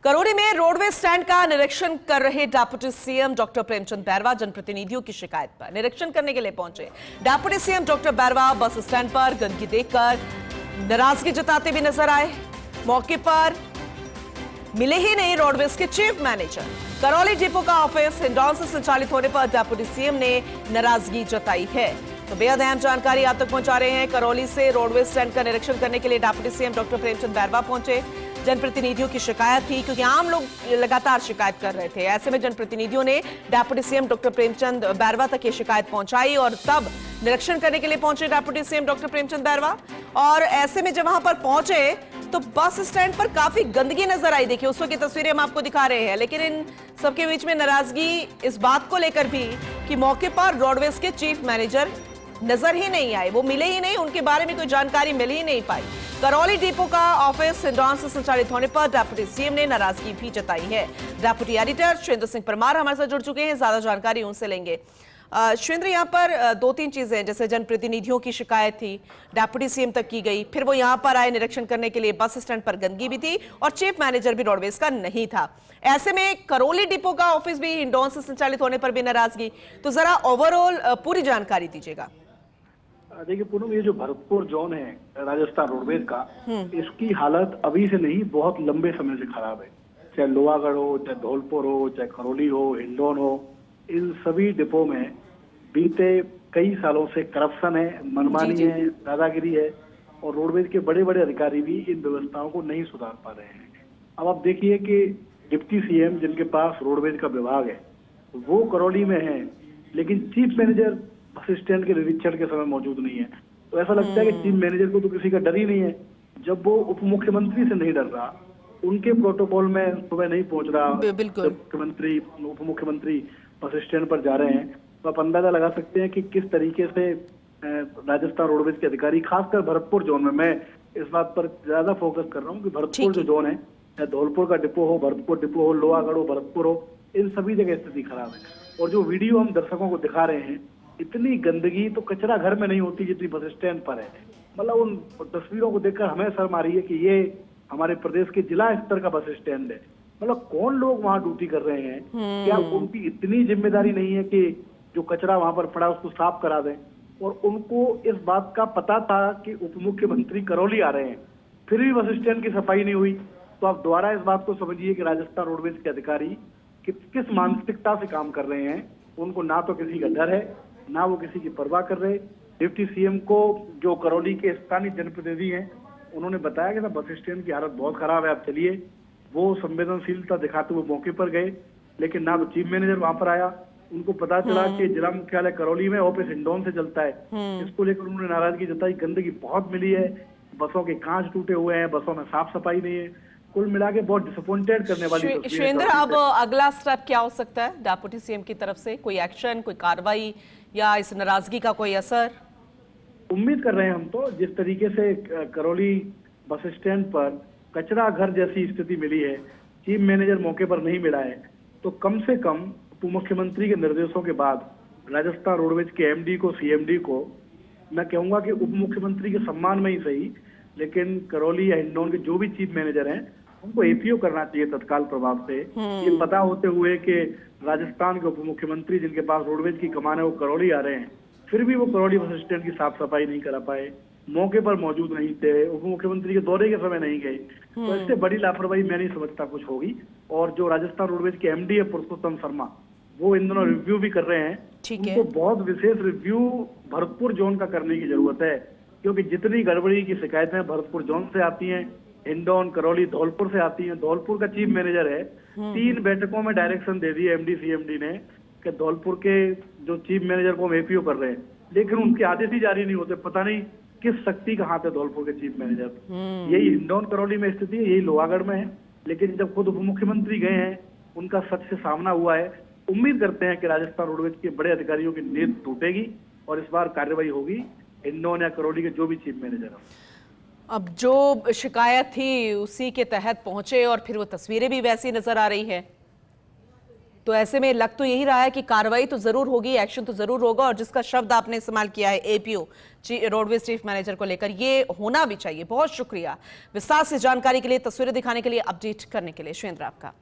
करौली में roadways stand का निरीक्षण कर रहे deputy CM doctor Premchand Bairwa जनप्रतिनिधियों की शिकायत पर निरीक्षण करने के लिए पहुंचे। Deputy CM doctor Bairwa bus stand पर गंदगी देखकर नाराजगी जताते भी नजर आए। मौके पर मिले ही नहीं रोडवेज के चीफ मैनेजर। करौली डिपो का ऑफिस हिंडौन से संचालित होने पर डिप्टी सीएम ने नाराजगी जताई है। तो बेहद अहम जानकारी आप तक पहुंचा रहे हैं। करौली से रोडवेज स्टैंड का निरीक्षण करने के लिए deputy CM doctor Premchand Bairwa पहुंचे। जनप्रतिनिधियों की शिकायत थी क्योंकि आम लोग लगातार शिकायत कर रहे थे। ऐसे में जनप्रतिनिधियों ने deputy CM doctor Premchand Bairwa तक ये शिकायत पहुंचाई और तब निरीक्षण करने के लिए पहुंचे deputy CM doctor Premchand Bairwa. और ऐसे में जब वहां पर पहुंचे तो बस स्टैंड पर काफी गंदगी नजर आई। देखिए उस वक्त की तस्वीरें हम आपको दिखा रहे हैं, लेकिन इन सबके बीच में नाराजगी इस बात को लेकर भी कि मौके पर रोडवेज के चीफ मैनेजर नजर ही नहीं आए, वो मिले ही नहीं, उनके बारे में कोई जानकारी मिल ही नहीं पाई। करौली डिपो का ऑफिस हिंडौन से संचालित होने पर डिप्टी सीएम ने नाराजगी भी जताई है। डिप्टी एडिटर शिवेंद्र सिंह परमार हमारे साथ जुड़ चुके हैं, ज्यादा जानकारी उनसे लेंगे। शिवेंद्र, यहाँ पर दो तीन चीजें हैं, जैसे जनप्रतिनिधियों की शिकायत थी, डिप्टी सीएम तक की गई, फिर वो यहाँ पर आए निरीक्षण करने के लिए, बस स्टैंड पर गंदगी भी थी और चीफ मैनेजर भी रोडवेज का नहीं था। ऐसे में करौली डिपो का ऑफिस भी हिंडौन से संचालित होने पर भी नाराजगी। तो जरा ओवरऑल पूरी जानकारी दीजिएगा। देखिए पूनम, ये जो भरतपुर जोन है राजस्थान रोडवेज का, इसकी हालत अभी से नहीं बहुत लंबे समय से खराब है। चाहे लोहागढ़ हो, चाहे धौलपुर हो, चाहे करौली हो, हिंडौन हो, इन सभी डिपो में बीते कई सालों से करप्शन है, मनमानी है, दादागिरी है और रोडवेज के बड़े बड़े अधिकारी भी इन व्यवस्थाओं को नहीं सुधार पा रहे हैं। अब आप देखिए कि डिप्टी सीएम जिनके पास रोडवेज का विभाग है वो करौली में है, लेकिन चीफ मैनेजर बस स्टैंड के निरीक्षण के समय मौजूद नहीं है। तो ऐसा लगता है कि चीफ मैनेजर को तो किसी का डर ही नहीं है। जब वो उप मुख्यमंत्री से नहीं डर रहा, उनके प्रोटोकॉल में सुबह नहीं पहुंच रहा, मुख्यमंत्री उप मुख्यमंत्री बस स्टैंड पर जा रहे हैं, तो आप अंदाजा लगा सकते हैं कि किस तरीके से राजस्थान रोडवेज के अधिकारी, खासकर भरतपुर जोन में, मैं इस बात पर ज्यादा फोकस कर रहा हूँ कि भरतपुर जो जोन है, चाहे धौलपुर का डिपो हो, भरतपुर डिपो हो, लोहागढ़ हो, भरतपुर हो, इन सभी जगह स्थिति खराब है। और जो वीडियो हम दर्शकों को दिखा रहे हैं, इतनी गंदगी तो कचरा घर में नहीं होती जितनी बस स्टैंड पर है। मतलब उन तस्वीरों को देखकर हमें शर्म आ रही है कि ये हमारे प्रदेश के जिला स्तर का बस स्टैंड है। मतलब कौन लोग वहां ड्यूटी कर रहे हैं? क्या उनकी इतनी जिम्मेदारी नहीं है कि जो कचरा वहां पर पड़ा उसको साफ करा दें? और उनको इस बात का पता था कि उप मुख्यमंत्री करौली आ रहे हैं, फिर भी बस स्टैंड की सफाई नहीं हुई। तो आप दोबारा इस बात को समझिए कि राजस्थान रोडवेज के अधिकारी किस मानसिकता से काम कर रहे हैं। उनको ना तो किसी का डर है, ना वो किसी की परवाह कर रहे। डिप्टी सीएम को जो करौली के स्थानीय जनप्रतिनिधि हैं उन्होंने बताया कि ना बस स्टैंड की हालत बहुत खराब है, आप चलिए। वो संवेदनशीलता दिखाते हुए मौके पर गए, लेकिन ना तो चीफ मैनेजर वहां पर आया। उनको पता चला कि जिला मुख्यालय करौली में ऑफिस हिंडौन से चलता है, इसको लेकर उन्होंने नाराजगी जताई। गंदगी बहुत मिली है, बसों के कांच टूटे हुए हैं, बसों में साफ सफाई नहीं है। कुल मिला के बहुत डिसअपॉइंटेड करने वाली तस्वीर है। शिवेंद्र, अब अगला स्टेप क्या हो सकता है डिप्टी सीएम की तरफ से? कोई एक्शन, कोई कार्रवाई या इस नाराजगी का कोई असर? उम्मीद कर रहे हैं हम तो, जिस तरीके से करौली बस स्टैंड पर कचरा घर जैसी स्थिति मिली है, चीफ मैनेजर मौके पर नहीं मिला है, तो कम से कम उप मुख्यमंत्री के निर्देशों के बाद राजस्थान रोडवेज के एमडी को, सीएमडी को, मैं कहूंगा कि उप मुख्यमंत्री के सम्मान में ही सही, लेकिन करौली या हिंडौन के जो भी चीफ मैनेजर हैं उनको एपीओ करना चाहिए तत्काल प्रभाव से। ये पता होते हुए कि राजस्थान के उप मुख्यमंत्री जिनके पास रोडवेज की कमान है वो करौली आ रहे हैं, फिर भी वो करौली बस स्टैंड की साफ सफाई नहीं करा पाए, मौके पर मौजूद नहीं थे, उप मुख्यमंत्री के दौरे के समय नहीं गए। तो इससे बड़ी लापरवाही मैं नहीं समझता कुछ होगी। और जो राजस्थान रोडवेज के एमडी है पुरुषोत्तम शर्मा, वो इन दोनों रिव्यू भी कर रहे हैं। उनको बहुत विशेष रिव्यू भरतपुर जोन का करने की जरूरत है, क्योंकि जितनी गड़बड़ी की शिकायतें भरतपुर जोन से आती हैं, हिंडौन, करौली, धौलपुर से आती हैं। धौलपुर का चीफ मैनेजर है, 3 बैठकों में डायरेक्शन दे दी एमडी सीएमडी ने कि धौलपुर के जो चीफ मैनेजर को हम एपीओ कर रहे हैं, लेकिन उनके आदेश ही जारी नहीं होते। पता नहीं किस शक्ति का हाथ है धौलपुर के चीफ मैनेजर। यही हिंडौन करौली में स्थिति है, यही लोहागढ़ में है। लेकिन जब खुद उप मुख्यमंत्री गए हैं, उनका सच से सामना हुआ है। उम्मीद करते हैं कि राजस्थान रोडवेज के बड़े अधिकारियों की नींद टूटेगी और इस बार कार्रवाई होगी हिंडौन या करौली के जो भी चीफ मैनेजर हैं। अब जो शिकायत थी उसी के तहत पहुंचे और फिर वो तस्वीरें भी वैसी नजर आ रही है। तो ऐसे में लग तो यही रहा है कि कार्रवाई तो जरूर होगी, एक्शन तो जरूर होगा, और जिसका शब्द आपने इस्तेमाल किया है एपीओ रोडवेज चीफ मैनेजर को लेकर, ये होना भी चाहिए। बहुत शुक्रिया विस्तार से जानकारी के लिए, तस्वीरें दिखाने के लिए, अपडेट करने के लिए। सुरेंद्र आपका।